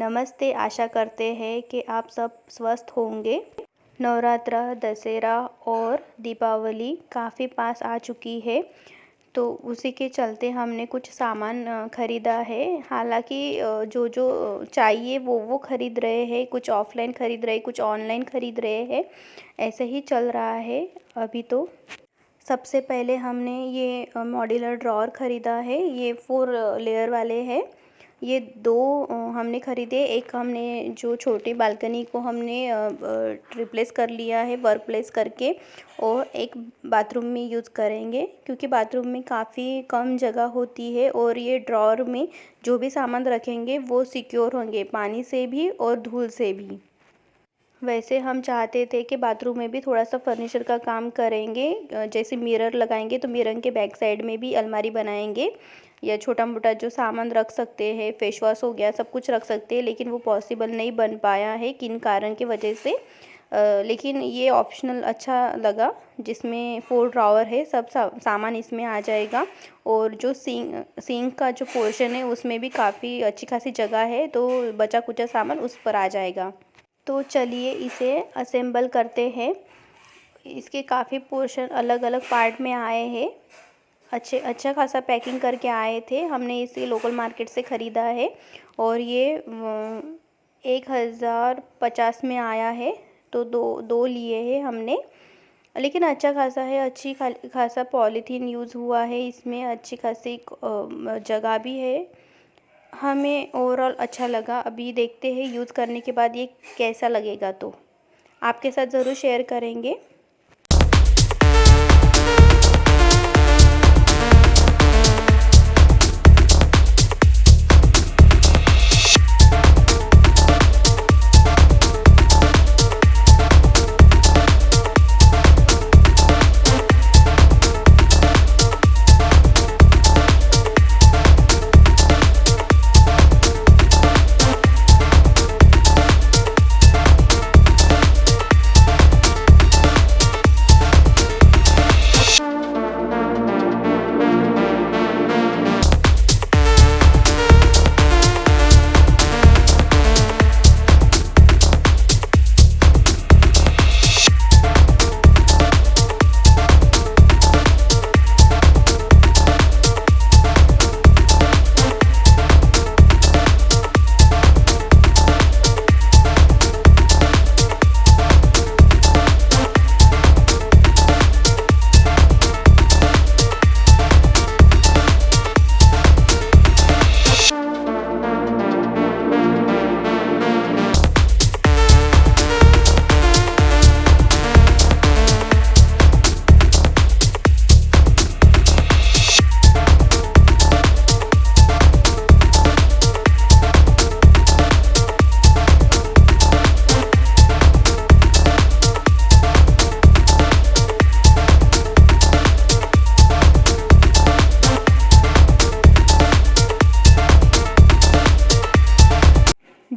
नमस्ते। आशा करते हैं कि आप सब स्वस्थ होंगे। नवरात्रा, दशहरा और दीपावली काफ़ी पास आ चुकी है, तो उसी के चलते हमने कुछ सामान ख़रीदा है। हालांकि जो जो चाहिए वो ख़रीद रहे हैं, कुछ ऑफ़लाइन ख़रीद रहे, कुछ ऑनलाइन ख़रीद रहे हैं। ऐसे ही चल रहा है अभी तो। सबसे पहले हमने ये मॉड्यूलर ड्रॉअर ख़रीदा है। ये 4 लेयर वाले हैं। ये 2 हमने ख़रीदे। एक हमने जो छोटी बालकनी को हमने रिप्लेस कर लिया है वर्क प्लेस करके, और एक बाथरूम में यूज़ करेंगे क्योंकि बाथरूम में काफ़ी कम जगह होती है और ये ड्रॉअर में जो भी सामान रखेंगे वो सिक्योर होंगे पानी से भी और धूल से भी। वैसे हम चाहते थे कि बाथरूम में भी थोड़ा सा फर्नीचर का काम करेंगे। जैसे मिरर लगाएंगे तो मिरर के बैक साइड में भी अलमारी बनाएंगे, या छोटा मोटा जो सामान रख सकते हैं, फेस वॉश हो गया, सब कुछ रख सकते हैं। लेकिन वो पॉसिबल नहीं बन पाया है किन कारण की वजह से। लेकिन ये ऑप्शनल अच्छा लगा, जिसमें 4 ड्रॉवर है, सब सामान इसमें आ जाएगा। और जो सिंक का जो पोर्शन है उसमें भी काफ़ी अच्छी खासी जगह है, तो बचा कुचा सामान उस पर आ जाएगा। तो चलिए इसे असेंबल करते हैं। इसके काफ़ी पोर्शन अलग अलग पार्ट में आए हैं। अच्छा खासा पैकिंग करके आए थे। हमने इसे लोकल मार्केट से ख़रीदा है और ये 1050 में आया है, तो दो लिए हैं हमने। लेकिन अच्छा खासा है, अच्छी खासा पॉलीथीन यूज़ हुआ है इसमें, अच्छी खासी जगह भी है। हमें ओवरऑल अच्छा लगा। अभी देखते हैं यूज़ करने के बाद ये कैसा लगेगा, तो आपके साथ ज़रूर शेयर करेंगे।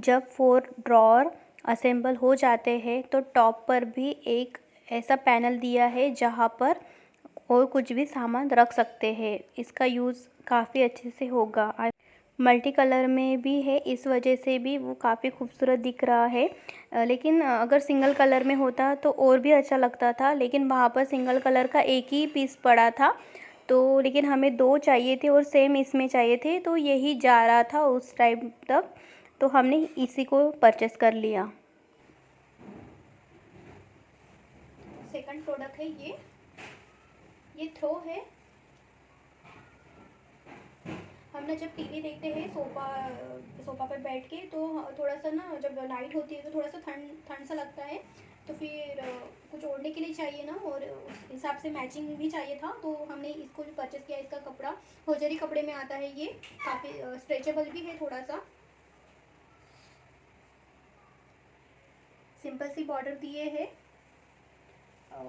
जब 4 ड्रॉअर असेंबल हो जाते हैं तो टॉप पर भी एक ऐसा पैनल दिया है जहां पर और कुछ भी सामान रख सकते हैं। इसका यूज़ काफ़ी अच्छे से होगा। मल्टी कलर में भी है, इस वजह से भी वो काफ़ी खूबसूरत दिख रहा है। लेकिन अगर सिंगल कलर में होता तो और भी अच्छा लगता था, लेकिन वहाँ पर सिंगल कलर का एक ही पीस पड़ा था। तो लेकिन हमें 2 चाहिए थे और सेम इसमें चाहिए थे, तो यही जा रहा था उस टाइम तक, तो हमने इसी को परचेस कर लिया। सेकंड प्रोडक्ट है ये थ्रो है। हमने जब टीवी देखते हैं सोफ़ा पर बैठ के, तो थोड़ा सा ना, जब नाइट होती है तो थोड़ा सा ठंड सा लगता है, तो फिर कुछ ओढ़ने के लिए चाहिए ना, और उस हिसाब से मैचिंग भी चाहिए था, तो हमने इसको जो परचेस किया। इसका कपड़ा होजरी कपड़े में आता है, ये काफ़ी स्ट्रेचेबल भी है। थोड़ा सा सिंपल सी बॉर्डर दिए है।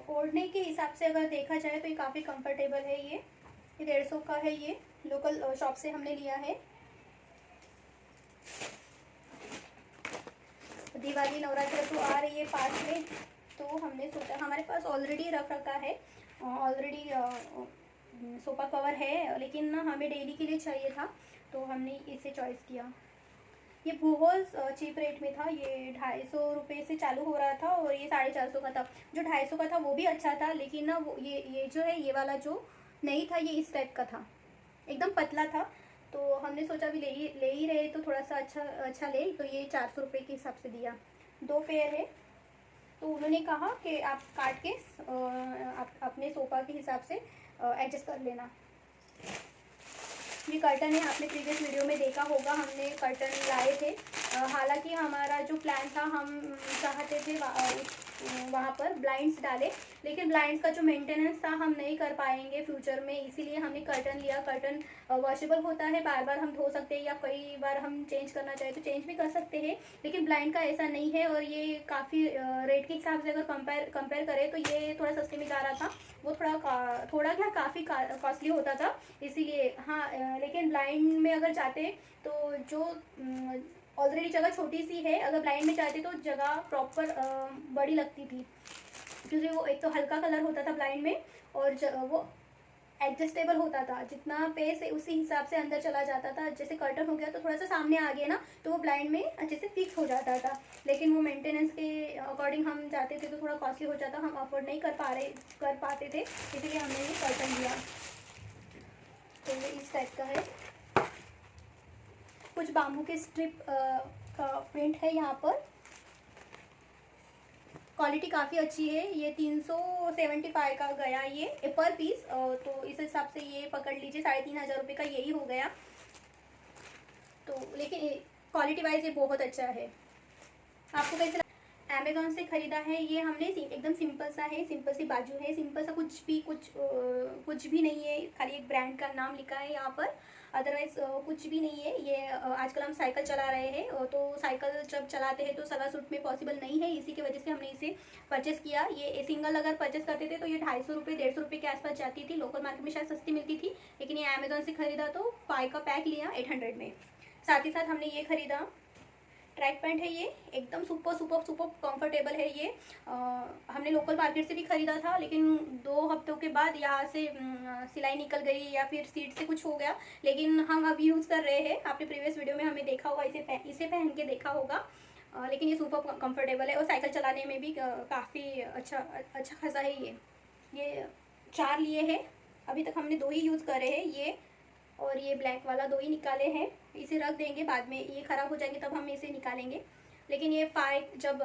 ओढ़ने के हिसाब से अगर देखा जाए तो ये काफ़ी कंफर्टेबल है। ये 150 का है। ये लोकल शॉप से हमने लिया है। दिवाली नवरात्र तो आ रही है पास में, तो हमने सोचा, हमारे पास ऑलरेडी रख रखा है, ऑलरेडी सोफा कवर है, लेकिन ना हमें डेली के लिए चाहिए था, तो हमने इसे चॉइस किया। ये बहुत चीप रेट में था। ये 250 से चालू हो रहा था और ये 450 का था। जो 250 का था वो भी अच्छा था, लेकिन ना वो ये जो है, ये वाला जो नहीं था, ये इस टाइप का था, एकदम पतला था। तो हमने सोचा भी ले ही रहे तो थोड़ा सा अच्छा ले, तो ये 400 रुपये के हिसाब से दिया। 2 पेयर है। तो उन्होंने कहा कि आप काट के आप अपने सोफ़ा के हिसाब से एडजस्ट कर लेना। ये कर्टन है, आपने प्रीवियस वीडियो में देखा होगा, हमने कर्टन लाए थे। हालांकि हमारा जो प्लान था, हम चाहते थे वहाँ पर ब्लाइंड्स डाले, लेकिन ब्लाइंड्स का जो मेंटेनेंस था हम नहीं कर पाएंगे फ्यूचर में, इसीलिए हमने कर्टन लिया। कर्टन वॉशेबल होता है, बार बार हम धो सकते हैं, या कई बार हम चेंज करना चाहें तो चेंज भी कर सकते हैं, लेकिन ब्लाइंड का ऐसा नहीं है। और ये काफ़ी रेट के हिसाब से अगर कंपेयर करें तो ये थोड़ा सस्ते में जा रहा था, वो थोड़ा क्या काफ़ी कॉस्टली होता था, इसीलिए। हाँ, लेकिन ब्लाइंड में अगर जाते तो जो ऑलरेडी जगह छोटी सी है, अगर ब्लाइंड में जाते तो जगह प्रॉपर बड़ी लगती थी, क्योंकि वो एक तो हल्का कलर होता था ब्लाइंड में, और वो एडजस्टेबल होता था, जितना पेस है उसी हिसाब से अंदर चला जाता था। जैसे कर्टन हो गया तो थोड़ा सा सामने आ गया ना, तो वो ब्लाइंड में अच्छे से फिक्स हो जाता था, लेकिन वो मेंटेनेंस के अकॉर्डिंग हम जाते थे तो थोड़ा कॉस्टली हो जाता, हम अफोर्ड नहीं कर पाते थे, इसीलिए हमने ये कर्टन लिया। तो ये इस टाइप का है। कुछ बाम्बू के स्ट्रिप का प्रिंट है यहाँ पर। क्वालिटी काफ़ी अच्छी है। ये 375 का गया ये पर पीस, तो इस हिसाब से ये पकड़ लीजिए 3500 रुपये का यही हो गया। तो लेकिन क्वालिटी वाइज ये बहुत अच्छा है। आपको कैसे अमेज़ॉन से ख़रीदा है ये हमने, एकदम सिंपल सा है, सिंपल सी बाजू है, सिंपल सा, कुछ भी नहीं है, खाली एक ब्रांड का नाम लिखा है यहाँ पर, अदरवाइज़ कुछ भी नहीं है। ये आजकल हम साइकिल चला रहे हैं, तो साइकिल जब चलाते हैं तो सलवार सूट में पॉसिबल नहीं है, इसी की वजह से हमने इसे परचेस किया। ये सिंगल अगर परचेस करते थे तो ये 250 रुपये 150 रुपये के आसपास जाती थी, लोकल मार्केट में शायद सस्ती मिलती थी, लेकिन ये अमेज़ॉन से ख़रीदा तो 5 का पैक लिया 800 में। साथ ही साथ हमने ये ख़रीदा ट्रैक पैंट है, ये एकदम सुपर कंफर्टेबल है। ये हमने लोकल मार्केट से भी ख़रीदा था, लेकिन 2 हफ्तों के बाद यहाँ से सिलाई निकल गई या फिर सीट से कुछ हो गया, लेकिन हम अब यूज़ कर रहे हैं। आपने प्रीवियस वीडियो में हमें देखा होगा, इसे पहन के देखा होगा। लेकिन ये सुपर कंफर्टेबल है और साइकिल चलाने में भी काफ़ी अच्छा खासा है। ये 4 लिए हैं, अभी तक हमने 2 ही यूज़ करे हैं, ये और ये ब्लैक वाला 2 ही निकाले हैं। इसे रख देंगे, बाद में ये ख़राब हो जाएंगे तब हम इसे निकालेंगे। लेकिन ये 5 जब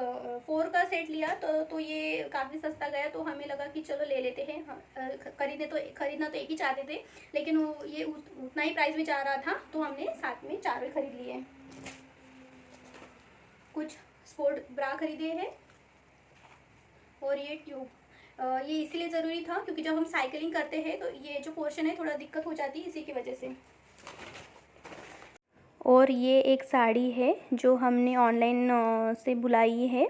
4 का सेट लिया तो ये काफ़ी सस्ता गया, तो हमें लगा कि चलो ले लेते हैं। खरीदना तो एक ही चाहते थे, लेकिन ये उतना ही प्राइस में जा रहा था, तो हमने साथ में 4 में ख़रीद लिए। कुछ स्पोर्ट ब्रा खरीदे हैं, और ये ट्यूब, ये इसीलिए ज़रूरी था क्योंकि जब हम साइकिलिंग करते हैं तो ये जो पोर्शन है थोड़ा दिक्कत हो जाती है, इसी की वजह से। और ये एक साड़ी है जो हमने ऑनलाइन से बुलाई है,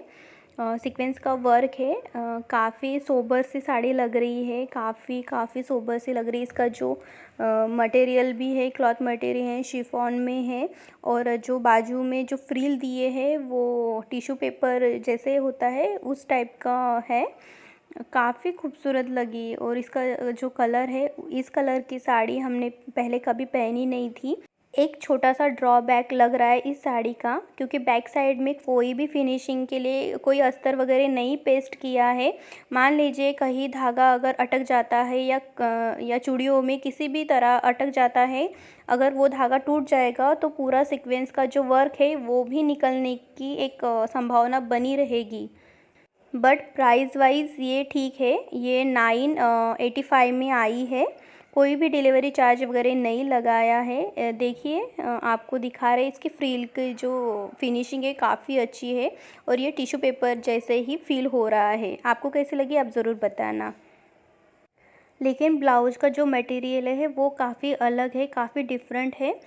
सीक्वेंस का वर्क है, काफ़ी सोबर सी साड़ी लग रही है, काफ़ी सोबर सी लग रही है। इसका जो मटेरियल भी है, क्लॉथ मटेरियल है, शिफॉन में है, और जो बाजू में जो फ्रिल दिए हैं वो टिश्यू पेपर जैसे होता है उस टाइप का है, काफ़ी खूबसूरत लगी। और इसका जो कलर है, इस कलर की साड़ी हमने पहले कभी पहनी नहीं थी। एक छोटा सा ड्रॉबैक लग रहा है इस साड़ी का, क्योंकि बैक साइड में कोई भी फिनिशिंग के लिए कोई अस्तर वगैरह नहीं पेस्ट किया है। मान लीजिए कहीं धागा अगर अटक जाता है या चूड़ियों में किसी भी तरह अटक जाता है, अगर वो धागा टूट जाएगा तो पूरा सीक्वेंस का जो वर्क है वो भी निकलने की एक संभावना बनी रहेगी। बट प्राइस वाइज ये ठीक है, ये 985 में आई है, कोई भी डिलीवरी चार्ज वगैरह नहीं लगाया है। देखिए आपको दिखा रहे, इसकी फ्रिल की जो फिनिशिंग है काफ़ी अच्छी है, और ये टिश्यू पेपर जैसे ही फील हो रहा है। आपको कैसी लगी आप ज़रूर बताना। लेकिन ब्लाउज का जो मटेरियल है वो काफ़ी अलग है, काफ़ी डिफरेंट है।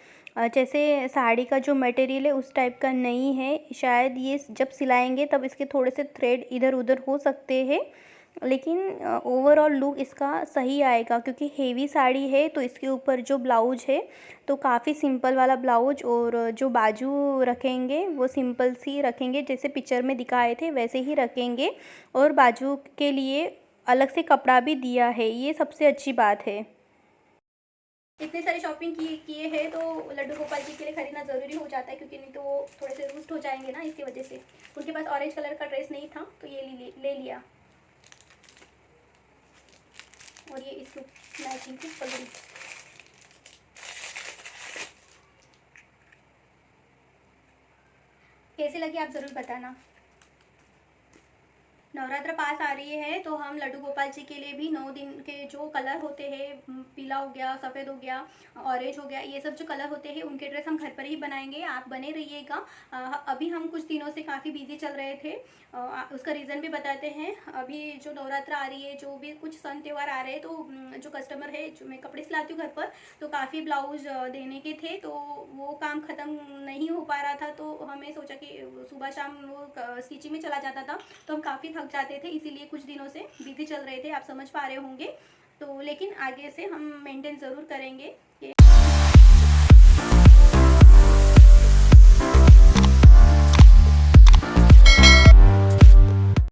जैसे साड़ी का जो मटेरियल है उस टाइप का नहीं है। शायद ये जब सिलाएंगे तब इसके थोड़े से थ्रेड इधर उधर हो सकते हैं, लेकिन ओवरऑल लुक इसका सही आएगा, क्योंकि हेवी साड़ी है तो इसके ऊपर जो ब्लाउज है तो काफ़ी सिंपल वाला ब्लाउज, और जो बाजू रखेंगे वो सिंपल सी रखेंगे, जैसे पिक्चर में दिखाए थे वैसे ही रखेंगे, और बाजू के लिए अलग से कपड़ा भी दिया है, ये सबसे अच्छी बात है। इतने सारी शॉपिंग किए हैं तो लड्डू गोपाल जी के लिए खरीदना ज़रूरी हो जाता है, क्योंकि नहीं तो वो थोड़े से रूस्ट हो जाएंगे ना, इसकी वजह से। उनके पास ऑरेंज कलर का ड्रेस नहीं था तो ये ले लिया। और ये इसको मैचिंग की पगड़ी। कैसे लगी आप ज़रूर बताना। नवरात्र पास आ रही है तो हम लड्डू गोपाल जी के लिए भी 9 दिन के जो कलर होते हैं, पीला हो गया, सफ़ेद हो गया, ऑरेंज हो गया, ये सब जो कलर होते हैं उनके ड्रेस हम घर पर ही बनाएंगे। आप बने रहिएगा। अभी हम कुछ दिनों से काफ़ी बिजी चल रहे थे, उसका रीज़न भी बताते हैं। अभी जो नवरात्र आ रही है, जो भी कुछ सन त्यौहार आ रहे हैं, तो जो कस्टमर है, जो मैं कपड़े सिलाती हूँ घर पर, तो काफ़ी ब्लाउज देने के थे, तो वो काम ख़त्म नहीं हो पा रहा था। तो हमें सोचा कि सुबह शाम वो स्टिचिंग में चला जाता था, तो हम काफ़ी थक जाते थे, इसीलिए कुछ दिनों से बिजी चल रहे थे, आप समझ पा रहे होंगे। तो लेकिन आगे से हम मेंटेन ज़रूर करेंगे।